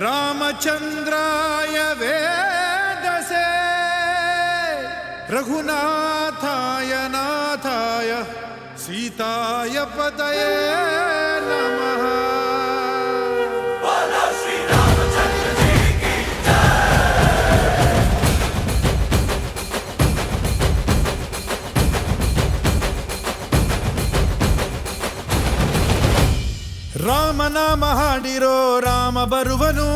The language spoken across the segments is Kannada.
रामचंद्राय वेदसे रघुनाथाय नाथाय सीताय पतये नमः। ರಾಮನಾಮ ಹಾಡಿರೋ ರಾಮ ಬರುವನು,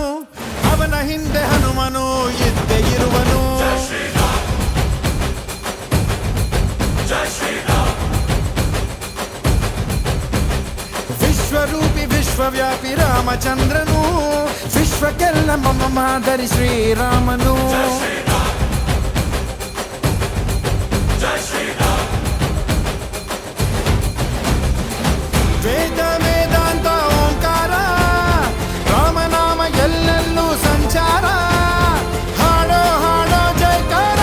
ಅವನ ಹಿಂದೆ ಹನುಮನು ಇದ್ದೇ ಇರುವನು. ವಿಶ್ವರೂಪಿ ವಿಶ್ವವ್ಯಾಪಿ ರಾಮಚಂದ್ರನು, ವಿಶ್ವಕ್ಕೆಲ್ಲ ಮಮ ಮಾದರಿ ಶ್ರೀರಾಮನು. ವೇದ ವೇದಾಂತ ಓಂಕಾರ, ರಾಮನಾಮ ಎಲ್ಲೆಲ್ಲೂ ಸಂಚಾರ. ಹಾಡೋ ಹಾಡೋ ಜಯಕಾರ.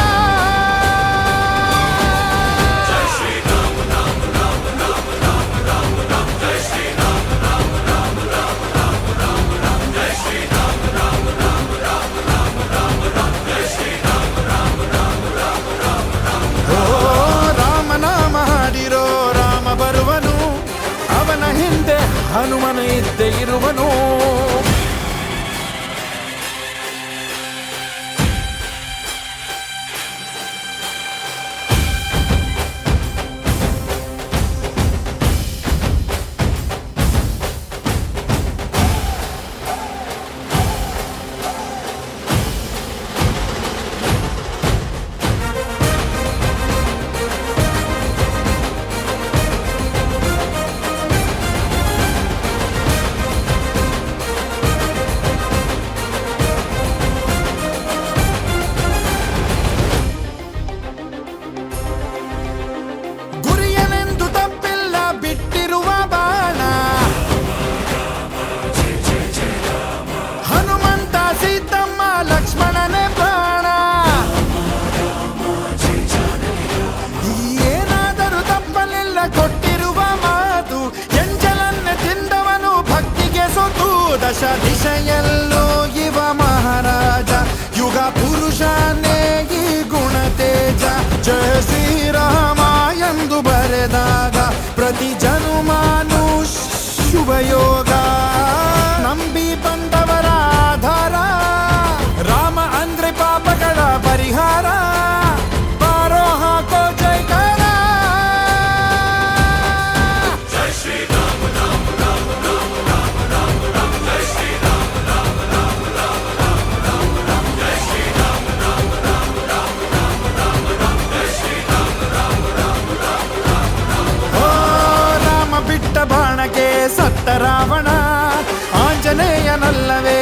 ಓ ರಾಮನಾಮ ಹಾಡಿರೋ ರಾಮ ಬರುವನು, ಅವನ ಹಿಂದೆ ಹನುಮನು ಇದ್ದೇ ಇರುವನು. ದಶ ದಿಶೆಯಲ್ಲೂ ಇವ ಮಹಾರಾಜ, ಯುಗ ಪುರುಷನೇ ಈ ಗುಣ ತೇಜ. ಜಯ ಶ್ರೀರಾಮ ಎಂದು ಬರೆದಾಗ ಪ್ರತಿ ಜನುಮಾನು ಶುಭಯೋಗ. ನಂಬಿ ಬಂದವರ ಆಧಾರ, ರಾಮ ಅಂದ್ರೆ ಪಾಪಗಳ ಪರಿಹಾರ. ಬಾರೋ ಹಾಕೋ ಜೈಕಾರ. ಬಿಟ್ಟ ಬಾಣಕ್ಕೆ ಸತ್ತ ರಾವಣ, ಆಂಜನೇಯನಲ್ಲವೇ